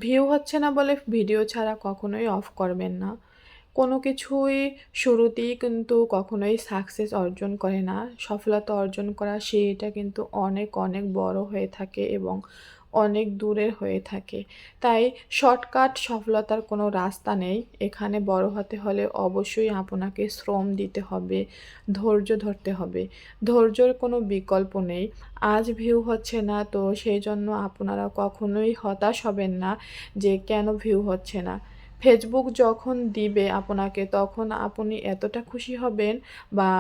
View হচ্ছে না বলে ভিডিও ছাড়া কখনোই অফ করবেন না। কোনো কিছুই শুরুতেই কিন্তু কখনোই সাকসেস অর্জন করে না। সফলতা অর্জন করা সিঁড়িটা কিন্তু অনেক, অনেক বড় হয়ে থাকে এবং অনেক দূরের হয়ে থাকে। তাই শর্টকাট সফলতার কোনো রাস্তা নেই। এখানে বড় হতে হলে অবশ্যই আপনাকে শ্রম দিতে হবে, ধৈর্য ধরতে হবে। ধৈর্যের কোনো বিকল্প নেই। আজ ভিউ হচ্ছে না তো সেইজন্য আপনারা কখনোই হতাশ হবেন না যে কেন ভিউ হচ্ছে না। ফেসবুক যখন দিবে আপনাকে তখন আপনি এতটা খুশি হবেন বা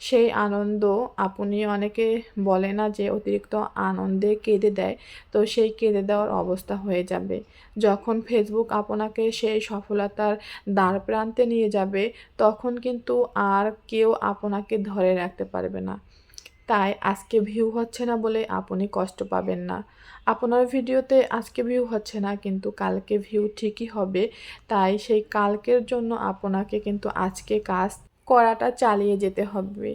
সেই আনন্দ আপনি অনেকে বলে না যে অতিরিক্ত আনন্দে কেঁদে দেয়, তো সেই কেঁদে দেওয়ার অবস্থা হয়ে যাবে। যখন ফেসবুক আপনাকে সেই সফলতার দ্বারপ্রান্তে নিয়ে যাবে তখন কিন্তু আর কেউ আপনাকে ধরে রাখতে পারবে না। তাই আজকে ভিউ হচ্ছে না বলে আপনি কষ্ট পাবেন না। আপনার ভিডিওতে আজকে ভিউ হচ্ছে না কিন্তু কালকে ভিউ ঠিকই হবে। তাই সেই কালকের জন্য আপনাকে কিন্তু আজকে কাজ করাটা চালিয়ে যেতে হবে।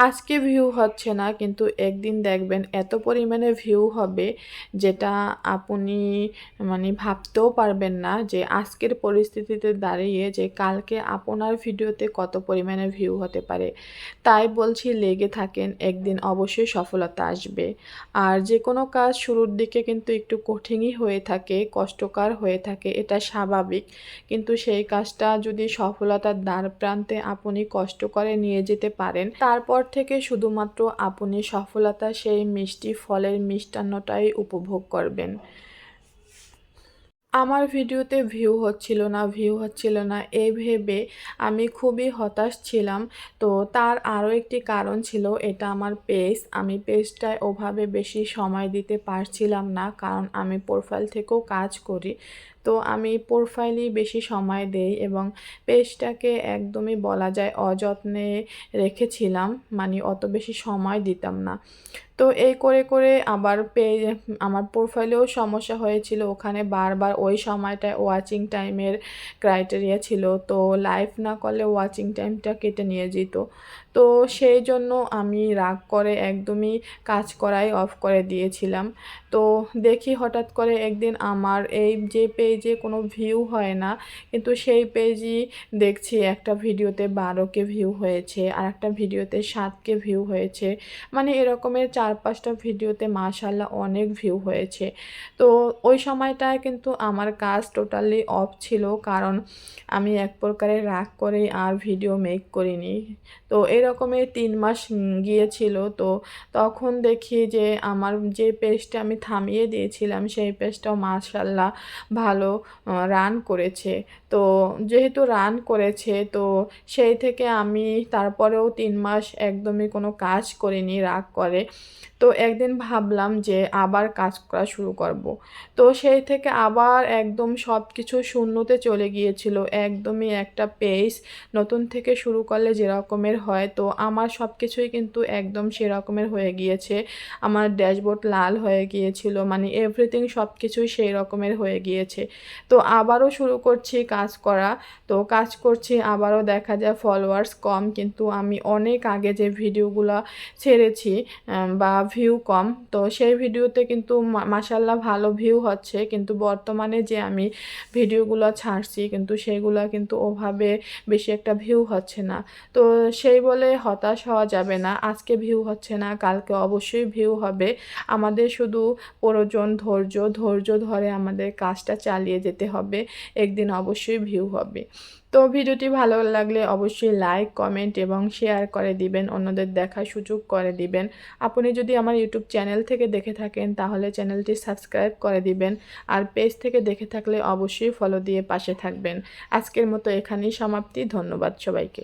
আজকে ভিউ হচ্ছে না কিন্তু একদিন দেখবেন এত পরিমাণে ভিউ হবে যেটা আপনি ভাবতেও পারবেন না যে আজকের পরিস্থিতিতে দাঁড়িয়ে যে কালকে আপনার ভিডিওতে কত পরিমাণে ভিউ হতে পারে। তাই বলছি লেগে থাকেন, একদিন অবশ্যই সফলতা আসবে। আর যে কোনো কাজ শুরুর দিকে কিন্তু একটু কঠিনই হয়ে থাকে, কষ্টকর হয়ে থাকে, এটা স্বাভাবিক। কিন্তু সেই কাজটা যদি সফলতার দ্বারপ্রান্তে আপনি কষ্ট করে নিয়ে যেতে পারেন, তারপর থেকে শুধুমাত্র আপনি সফলতার সেই মিষ্টি ফলের মিষ্টান্নটাই উপভোগ করবেন। আমার ভিডিওতে ভিউ হচ্ছিল না এই ভেবে আমি খুবই হতাশ ছিলাম। তো তার আরও একটি কারণ ছিল, এটা আমার পেজ। আমি পেজটায় ওভাবে বেশি সময় দিতে পারছিলাম না, কারণ আমি প্রোফাইল থেকেও কাজ করি। তো আমি প্রোফাইলেই বেশি সময় দেই এবং পেজটাকে একদমই বলা যায় অযত্নে রেখেছিলাম, অত বেশি সময় দিতাম না। তো এই করে করে আবার আমার প্রোফাইলেও সমস্যা হয়েছিল, ওখানে বারবার ওই সময়টায় ওয়াচিং টাইমের ক্রাইটেরিয়া ছিল, তো লাইভ না করলে ওয়াচিং টাইমটা কেটে নিয়ে যেত। তো সেই জন্য আমি রাগ করে একদমই কাজ করাই অফ করে দিয়েছিলাম। তো দেখি হঠাৎ করে একদিন আমার এই যে পেজে কোনো ভিউ হয় না, কিন্তু সেই পেজই দেখছি একটা ভিডিওতে 12K ভিউ হয়েছে, আর একটা ভিডিওতে 7K ভিউ হয়েছে। এরকমের 4-5টা ভিডিওতে মাশাআল্লাহ অনেক ভিউ হয়েছে। তো ওই সময়টায় কিন্তু আমার কাজ টোটালি অফ ছিল, কারণ আমি এক প্রকারের রাগ করে আর ভিডিও মেক করিনি। তো এরকমই 3 মাস গিয়েছিল। তো তখন দেখি যে আমার যে পেজটা আমি থামিয়ে দিয়েছিলাম সেই পেজটাও মাশাআল্লাহ ভালো রান করেছে। তো যেহেতু রান করেছে তো সেই থেকে আমি তারপরেও 3 মাস একদমই কোনো কাজ করিনি রাগ করে। তো একদিন ভাবলাম যে আবার কাজ করা শুরু করব। তো সেই থেকে আবার একদম সব কিছু শূন্যতে চলে গিয়েছিল। একদমই একটা পেজ নতুন থেকে শুরু করলে যেরকমের হয়, তো আমার সব কিছুই কিন্তু একদম সেরকমের হয়ে গিয়েছে। আমার ড্যাশবোর্ড লাল হয়ে গিয়েছিল, এভরিথিং সব কিছুই সেই রকমের হয়ে গিয়েছে। তো আবারও শুরু করছি কাজ করা। তো কাজ করছি, আবারও দেখা যায় ফলোয়ার্স কম, কিন্তু আমি অনেক আগে যে ভিডিওগুলো ছেড়েছি বা ভিউ কম, তো সেই ভিডিওতে কিন্তু মাশাআল্লাহ ভালো ভিউ হচ্ছে, কিন্তু বর্তমানে যে আমি ভিডিওগুলো ছাড়ছি কিন্তু সেগুলো কিন্তু ওভাবে বেশি একটা ভিউ হচ্ছে না। তো সেই বলে হতাশ হওয়া যাবে না। আজকে ভিউ হচ্ছে না, কালকে অবশ্যই ভিউ হবে। আমাদের শুধু প্রয়োজন ধৈর্য ধরে আমাদের কাজটা চালিয়ে যেতে হবে। একদিন অবশ্যই ভিউ হবে। তো ভিডিওটি ভালো লাগলে অবশ্যই লাইক, কমেন্ট এবং শেয়ার করে দিবেন, অন্যদের দেখার সুযোগ করে দিবেন। আপনি যদি আমার ইউটিউব চ্যানেল থেকে দেখে থাকেন তাহলে চ্যানেলটি সাবস্ক্রাইব করে দিবেন, আর পেজ থেকে দেখে থাকলে অবশ্যই ফলো দিয়ে পাশে থাকবেন। আজকের মতো এখানেই সমাপ্তি। ধন্যবাদ সবাইকে।